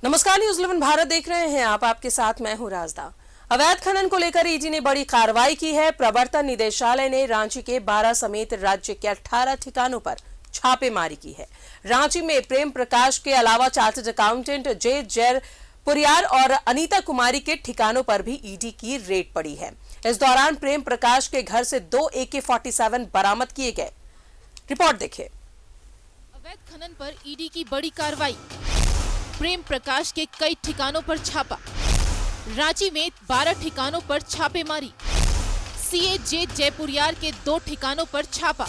नमस्कार, न्यूज 11 भारत देख रहे हैं आप। आपके साथ मैं हूं राजदा। अवैध खनन को लेकर ईडी ने बड़ी कार्रवाई की है। प्रवर्तन निदेशालय ने रांची के 12 समेत राज्य के 18 ठिकानों पर छापेमारी की है। रांची में प्रेम प्रकाश के अलावा चार्टर्ड अकाउंटेंट जे जयपुरियार और अनीता कुमारी के ठिकानों पर भी ईडी की रेड पड़ी है। इस दौरान प्रेम प्रकाश के घर से 2 AK-47 बरामद किए गए। रिपोर्ट देखिए। अवैध खनन पर ईडी की बड़ी कार्रवाई। प्रेम प्रकाश के कई ठिकानों पर छापा। रांची में 12 ठिकानों पर छापेमारी। सीए जे जयपुरियार के 2 ठिकानों पर छापा।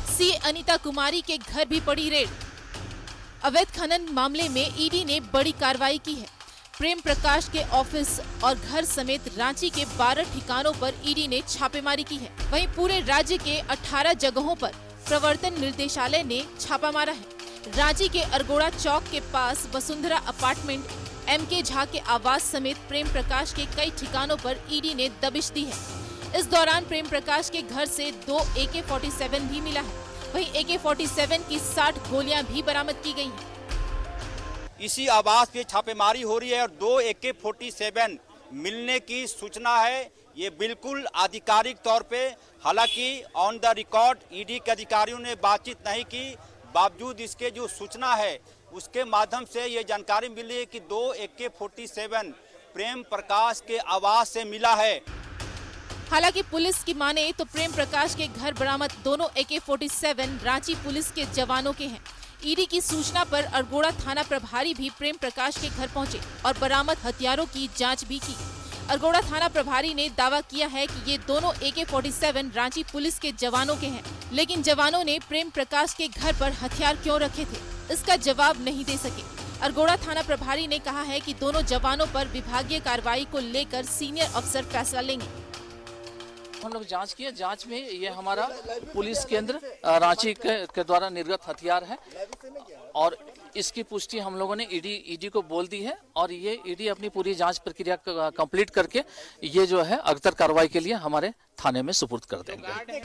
सीए अनीता कुमारी के घर भी पड़ी रेड। अवैध खनन मामले में ईडी ने बड़ी कार्रवाई की है। प्रेम प्रकाश के ऑफिस और घर समेत रांची के 12 ठिकानों पर ईडी ने छापेमारी की है। वहीं पूरे राज्य के 18 जगहों पर प्रवर्तन निर्देशालय ने छापा मारा है। रांची के अरगोड़ा चौक के पास वसुंधरा अपार्टमेंट, MK झा के आवास समेत प्रेम प्रकाश के कई ठिकानों पर ईडी ने दबिश दी है। इस दौरान प्रेम प्रकाश के घर से 2 AK-47 भी मिला है। वहीं AK-47 की 60 गोलियां भी बरामद की गई हैं। इसी आवास पे छापेमारी हो रही है और 2 AK-47 मिलने की सूचना है। ये बिल्कुल आधिकारिक तौर पे, हालांकि ऑन द रिकॉर्ड ईडी के अधिकारियों ने बातचीत नहीं की, बावजूद इसके जो सूचना है उसके माध्यम से ये जानकारी मिली है कि 2 AK-47 प्रेम प्रकाश के आवास से मिला है। हालांकि पुलिस की माने तो प्रेम प्रकाश के घर बरामद दोनों AK-47 रांची पुलिस के जवानों के हैं। ईडी की सूचना पर अरगोड़ा थाना प्रभारी भी प्रेम प्रकाश के घर पहुंचे और बरामद हथियारों की जांच भी की। अरगोड़ा थाना प्रभारी ने दावा किया है कि ये दोनों AK-47 रांची पुलिस के जवानों के हैं, लेकिन जवानों ने प्रेम प्रकाश के घर पर हथियार क्यों रखे थे, इसका जवाब नहीं दे सके। अरगोड़ा थाना प्रभारी ने कहा है कि दोनों जवानों पर विभागीय कार्रवाई को लेकर सीनियर अफसर फैसला लेंगे। हम लोग जांच किए, जांच में ये हमारा पुलिस केंद्र रांची के द्वारा निर्गत हथियार है और इसकी पुष्टि हम लोगों ने ईडी को बोल दी है और ये ईडी अपनी पूरी जांच प्रक्रिया कंप्लीट करके ये जो है अगतर कार्रवाई के लिए हमारे थाने में सुपुर्द कर देंगे।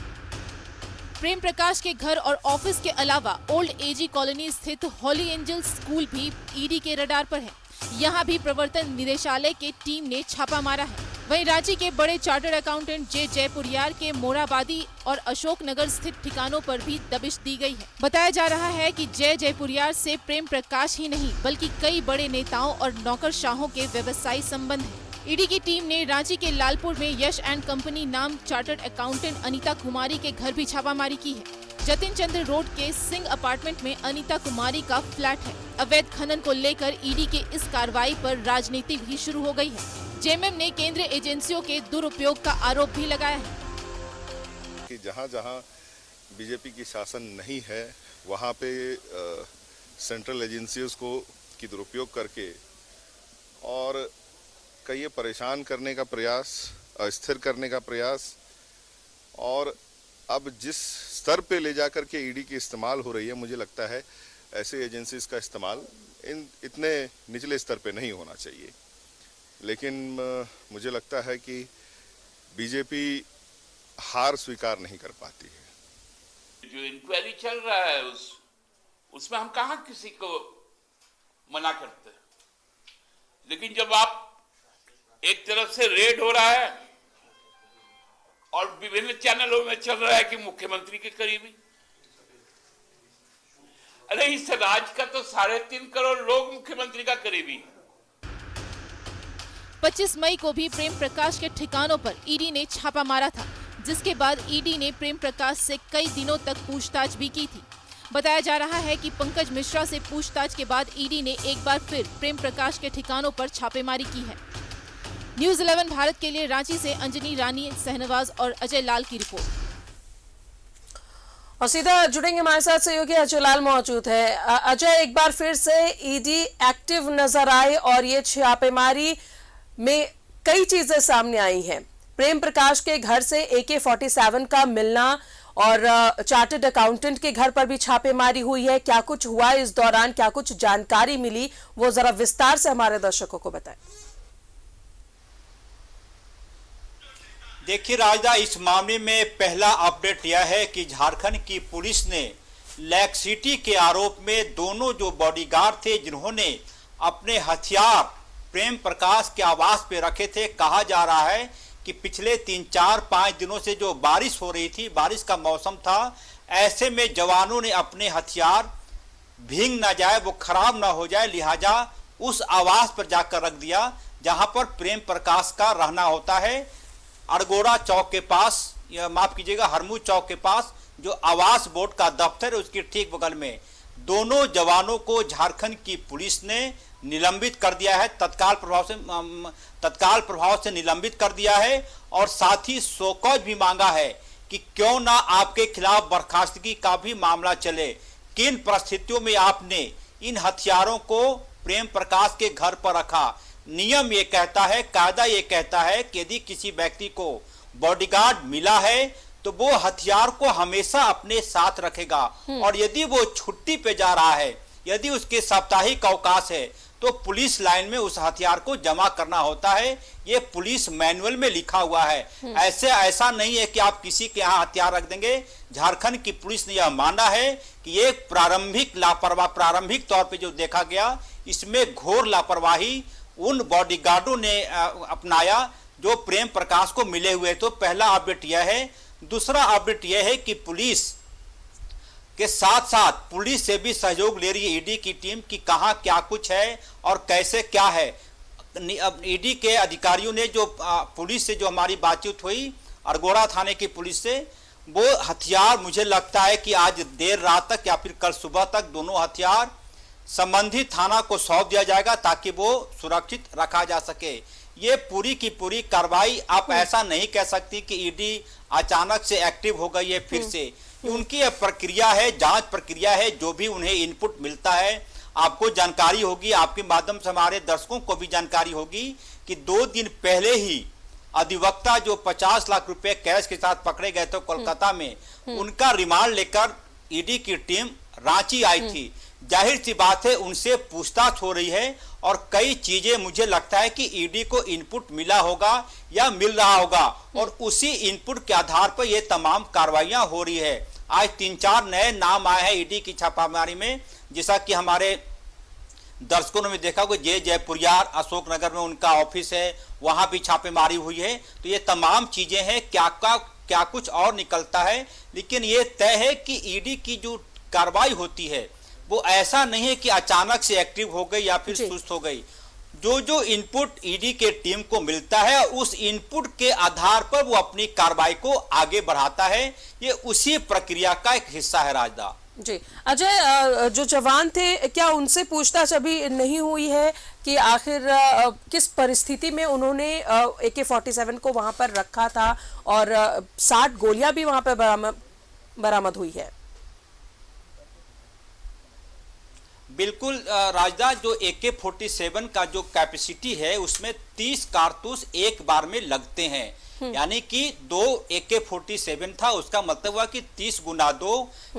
प्रेम प्रकाश के घर और ऑफिस के अलावा ओल्ड एजी कॉलोनी स्थित हॉली एंजल स्कूल भी ईडी के रडार पर है। यहाँ भी प्रवर्तन निदेशालय की टीम ने छापा मारा है। वहीं रांची के बड़े चार्टर्ड अकाउंटेंट जे जयपुरियार के मोराबादी और अशोक नगर स्थित ठिकानों पर भी दबिश दी गई है। बताया जा रहा है कि जय जयपुरियार से प्रेम प्रकाश ही नहीं बल्कि कई बड़े नेताओं और नौकरशाहों के व्यवसायी संबंध है। ईडी की टीम ने रांची के लालपुर में यश एंड कंपनी नाम चार्टर्ड अकाउंटेंट अनीता कुमारी के घर भी छापामारी की है। जतिन चंद्र रोड के सिंह अपार्टमेंट में अनीता कुमारी का फ्लैट है। अवैध खनन को लेकर ईडी के इस कार्रवाई पर राजनीति भी शुरू हो गई है। जेएमएम ने केंद्रीय एजेंसियों के दुरुपयोग का आरोप भी लगाया है कि जहां बीजेपी की शासन नहीं है वहां पे सेंट्रल एजेंसियों को की दुरुपयोग करके और कई परेशान करने का प्रयास, अस्थिर करने का प्रयास और अब जिस स्तर पे ले जाकर के ईडी की इस्तेमाल हो रही है, मुझे लगता है ऐसे एजेंसीज का इस्तेमाल इतने निचले स्तर पे नहीं होना चाहिए। लेकिन मुझे लगता है कि बीजेपी हार स्वीकार नहीं कर पाती है। जो इंक्वायरी चल रहा है उसमें हम कहाँ किसी को मना करते हैं, लेकिन जब आप एक तरफ से रेड हो रहा है और विभिन्न चैनलों में चल रहा है कि मुख्यमंत्री के करीबी, अरे इस राज्य का तो 3.5 करोड़ लोग मुख्यमंत्री का करीबी है। 25 मई को भी प्रेम प्रकाश के ठिकानों पर ईडी ने छापा मारा था, जिसके बाद ईडी ने प्रेम प्रकाश से कई दिनों तक पूछताछ भी की थी। बताया जा रहा है कि पंकज मिश्रा से पूछताछ के बाद ईडी ने एक बार फिर प्रेम प्रकाश के ठिकानों पर छापेमारी की है। न्यूज 11 भारत के लिए रांची से अंजनी रानी, सहनवाज और अजय लाल की रिपोर्ट। और सीधा जुड़ेंगे हमारे साथ सहयोगी अजय लाल मौजूद है। अजय, एक बार फिर से ईडी एक्टिव नजर आए और ये छापेमारी में कई चीजें सामने आई हैं। प्रेम प्रकाश के घर से AK-47 का मिलना और चार्टर्ड अकाउंटेंट के घर पर भी छापेमारी हुई है। क्या कुछ हुआ इस दौरान, क्या कुछ जानकारी मिली, वो जरा विस्तार से हमारे दर्शकों को बताएं। देखिए राजदा, इस मामले में पहला अपडेट यह है कि झारखंड की पुलिस ने लैक्सिटी के आरोप में दोनों जो बॉडीगार्ड थे जिन्होंने अपने हथियार प्रेम प्रकाश के आवास पे रखे थे। कहा जा रहा है कि पिछले 3-4-5 दिनों से जो बारिश हो रही थी, बारिश का मौसम था, ऐसे में जवानों ने अपने हथियार भीग ना जाए, वो खराब ना हो जाए, लिहाजा उस आवास पर जाकर रख दिया जहां पर प्रेम प्रकाश का रहना होता है। अड़गोड़ा चौक के पास, माफ कीजिएगा, हरमू चौक के पास जो आवास बोर्ड का दफ्तर है उसके ठीक बगल में दोनों जवानों को झारखंड की पुलिस ने निलंबित कर दिया है, तत्काल प्रभाव से निलंबित कर दिया है। और साथ ही शोकॉज भी मांगा है कि क्यों ना आपके खिलाफ बर्खास्तगी का भी मामला चले। किन परिस्थितियों में आपने इन हथियारों को प्रेम प्रकाश के घर पर रखा? नियम ये कहता है, कायदा ये कहता है कि यदि किसी व्यक्ति को बॉडीगार्ड मिला है तो वो हथियार को हमेशा अपने साथ रखेगा, और यदि वो छुट्टी पे जा रहा है, यदि उसके साप्ताहिक अवकाश है, तो पुलिस लाइन में उस हथियार को जमा करना होता है। ये पुलिस मैनुअल में लिखा हुआ है। ऐसा नहीं है कि आप किसी के यहाँ हथियार रख देंगे। झारखंड की पुलिस ने यह माना है कि ये प्रारंभिक तौर पे जो देखा गया, इसमें घोर लापरवाही उन बॉडीगार्डों ने अपनाया जो प्रेम प्रकाश को मिले हुए। तो पहला अपडेट यह है। दूसरा अपडेट यह है कि पुलिस के साथ साथ पुलिस से भी सहयोग ले रही है ईडी की टीम कि कहां क्या कुछ है और कैसे क्या है। ईडी के अधिकारियों ने जो पुलिस से जो हमारी बातचीत हुई, अड़गोड़ा थाने की पुलिस से, वो हथियार मुझे लगता है कि आज देर रात तक या फिर कल सुबह तक दोनों हथियार संबंधित थाना को सौंप दिया जाएगा ताकि वो सुरक्षित रखा जा सके। ये पूरी की पूरी कार्रवाई, आप ऐसा नहीं कह सकती कि ईडी अचानक से एक्टिव हो गई है फिर से। उनकी यह प्रक्रिया है, जांच प्रक्रिया है। जो भी उन्हें इनपुट मिलता है, आपको जानकारी होगी, आपके माध्यम से हमारे दर्शकों को भी जानकारी होगी कि 2 दिन पहले ही अधिवक्ता जो 50 लाख रुपए कैश के साथ पकड़े गए थे कोलकाता में, उनका रिमांड लेकर ईडी की टीम रांची आई थी। जाहिर सी बात है उनसे पूछताछ हो रही है और कई चीजें मुझे लगता है कि ईडी को इनपुट मिला होगा या मिल रहा होगा, और उसी इनपुट के आधार पर ये तमाम कार्रवाइयां हो रही है। आज 3-4 नए नाम आए हैं ईडी की छापामारी में, जैसा कि हमारे दर्शकों ने देखा कि जयपुरियार अशोकनगर में उनका ऑफिस है, वहां भी छापेमारी हुई है। तो ये तमाम चीजें हैं, क्या कुछ और निकलता है, लेकिन ये तय है कि ईडी की जो कार्रवाई होती है वो ऐसा नहीं है कि अचानक से एक्टिव हो गई या फिर सुस्त हो गई। जो इनपुट ईडी के टीम को मिलता है, उस इनपुट के आधार पर वो अपनी कार्रवाई को आगे बढ़ाता है। ये उसी प्रक्रिया का एक हिस्सा है। राजदा जी, अजय, जो जवान थे, क्या उनसे पूछताछ अभी नहीं हुई है कि आखिर किस परिस्थिति में उन्होंने AK-47 को वहां पर रखा था, और 60 गोलियां भी वहां पर बरामद हुई है? बिल्कुल राजदा, जो AK-47 का जो कैपेसिटी है उसमें 30 कारतूस एक बार में लगते हैं, यानी कि 2 AK-47 था, उसका मतलब हुआ कि 30 गुना 2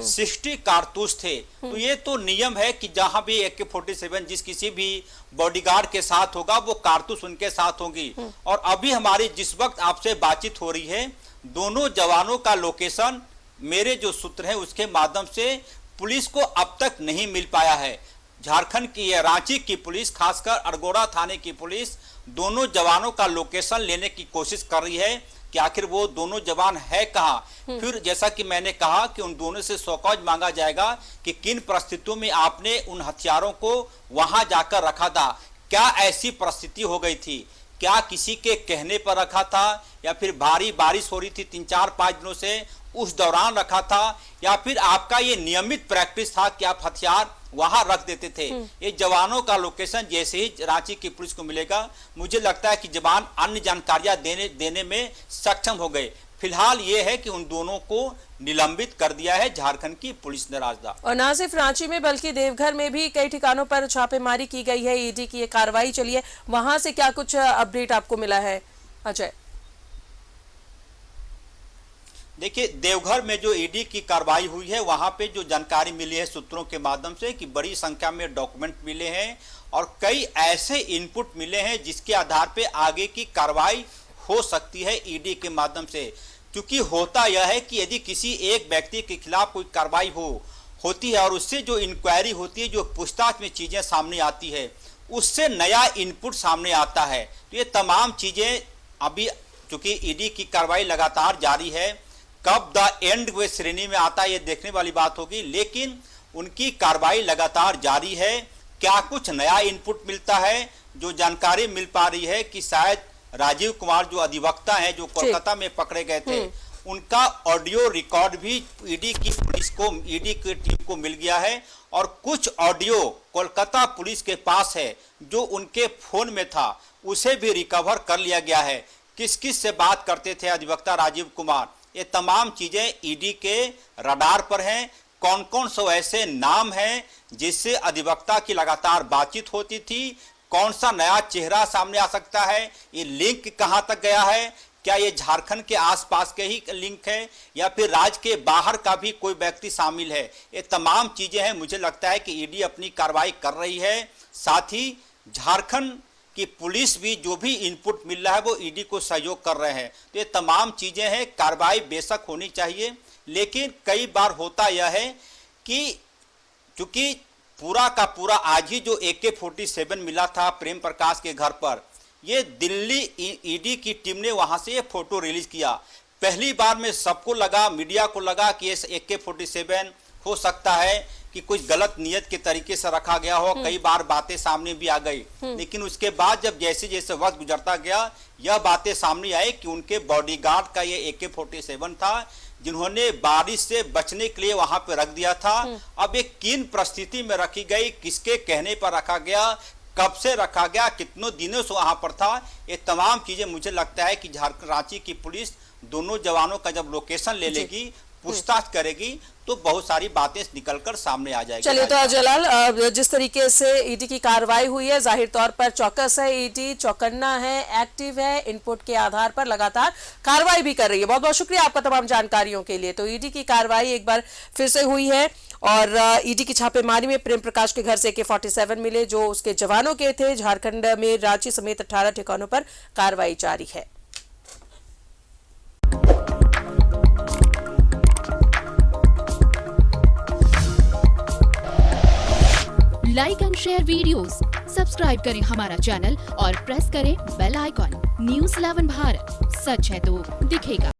60 कारतूस थे। तो ये तो नियम है कि जहां भी AK-47 जिस किसी भी बॉडीगार्ड के साथ होगा वो कारतूस उनके साथ होगी। और अभी हमारी जिस वक्त आपसे बातचीत हो रही है, दोनों जवानों का लोकेशन मेरे जो सूत्र है उसके माध्यम से पुलिस को अब तक नहीं मिल पाया है। झारखंड की रांची की पुलिस, खासकर अड़गोड़ा थाने की पुलिस, दोनों जवानों का लोकेशन लेने की कोशिश कर रही है कि आखिर वो दोनों जवान है कहां। फिर जैसा कि मैंने कहा कि उन दोनों से शोकॉज मांगा जाएगा कि किन परिस्थितियों में आपने उन हथियारों को वहां जाकर रखा था, क्या ऐसी परिस्थिति हो गई थी, क्या किसी के कहने पर रखा था, या फिर भारी बारिश हो रही थी 3-4-5 दिनों से उस दौरान रखा था, या फिर आपका ये नियमित प्रैक्टिस था कि आप हथियार वहां रख देते थे। ये जवानों का लोकेशन जैसे ही रांची की पुलिस को मिलेगा, मुझे लगता है कि जवान अन्य जानकारियां देने में सक्षम हो गए। फिलहाल ये है कि उन दोनों को निलंबित कर दिया है झारखंड की पुलिस ने। राजदा, और न सिर्फ रांची में बल्कि देवघर में भी कई ठिकानों पर छापेमारी की गई है, ईडी की ये कार्रवाई चली है, वहां से क्या कुछ अपडेट आपको मिला है अजय? देखिए, देवघर में जो ईडी की कार्रवाई हुई है वहां पे जो जानकारी मिली है सूत्रों के माध्यम से कि बड़ी संख्या में डॉक्यूमेंट मिले हैं और कई ऐसे इनपुट मिले हैं जिसके आधार पे आगे की कार्रवाई हो सकती है ईडी के माध्यम से। क्योंकि होता यह है कि यदि किसी एक व्यक्ति के खिलाफ कोई कार्रवाई होती है और उससे जो इंक्वायरी होती है, जो पूछताछ में चीजें सामने आती है, उससे नया इनपुट सामने आता है। तो ये तमाम चीजें अभी चूंकि ईडी की कार्रवाई लगातार जारी है, कब द एंड वे श्रेणी में आता है ये देखने वाली बात होगी, लेकिन उनकी कार्रवाई लगातार जारी है। क्या कुछ नया इनपुट मिलता है? जो जानकारी मिल पा रही है कि शायद राजीव कुमार जो अधिवक्ता हैं जो कोलकाता में पकड़े गए थे, उनका ऑडियो रिकॉर्ड भी ईडी की पुलिस को, ईडी की टीम को मिल गया है और कुछ ऑडियो कोलकाता पुलिस के पास है जो उनके फोन में था, उसे भी रिकवर कर लिया गया है। किस किस से बात करते थे अधिवक्ता राजीव कुमार, ये तमाम चीजें ईडी के रडार पर हैं। कौन कौन से ऐसे नाम हैं जिससे अधिवक्ता की लगातार बातचीत होती थी, कौन सा नया चेहरा सामने आ सकता है, ये लिंक कहां तक गया है, क्या ये झारखंड के आसपास के ही लिंक है या फिर राज्य के बाहर का भी कोई व्यक्ति शामिल है, ये तमाम चीजें हैं। मुझे लगता है कि ईडी अपनी कार्रवाई कर रही है, साथ ही झारखंड की पुलिस भी जो भी इनपुट मिल रहा है वो ईडी को सहयोग कर रहे हैं। तो ये तमाम चीजें हैं, कार्रवाई बेशक होनी चाहिए, लेकिन कई बार होता यह है कि चूंकि पूरा का पूरा आज ही जो AK-47 मिला था प्रेम प्रकाश के घर पर, ये दिल्ली ईडी की टीम ने वहां से ये फोटो रिलीज किया। पहली बार में सबको लगा, मीडिया को लगा कि ये AK-47 हो सकता है कि कुछ गलत नियत के तरीके से रखा गया हो, कई बार बातें सामने भी आ गई, लेकिन उसके बाद जब जैसे जैसे वक्त गुजरता गया यह बातें सामने आई कि उनके बॉडीगार्ड का ये AK-47 था जिन्होंने बारिश से बचने के लिए वहां पे रख दिया था। अब ये किन परिस्थिति में रखी गई, किसके कहने पर रखा गया, कब से रखा गया, कितनों दिनों से वहां पर था, ये तमाम चीजें मुझे लगता है कि झारखंड रांची की पुलिस दोनों जवानों का जब लोकेशन ले लेगी, पूछताछ करेगी, तो बहुत सारी बातें निकलकर सामने आ जाएगी। चलिए तो जलाल, जिस तरीके से ईडी की कार्रवाई हुई है जाहिर तौर पर चौकस है ईडी, चौकन्ना है, एक्टिव है, इनपुट के आधार पर लगातार कार्रवाई भी कर रही है। बहुत बहुत शुक्रिया आपका तमाम जानकारियों के लिए। तो ईडी की कार्रवाई एक बार फिर से हुई है और ईडी की छापेमारी में प्रेम प्रकाश के घर से AK-47 मिले जो उसके जवानों के थे। झारखंड में रांची समेत 18 ठिकानों पर कार्रवाई जारी है। Like and share videos, subscribe करें हमारा चैनल और प्रेस करें बेल आइकॉन। News 11 भारत, सच है तो दिखेगा।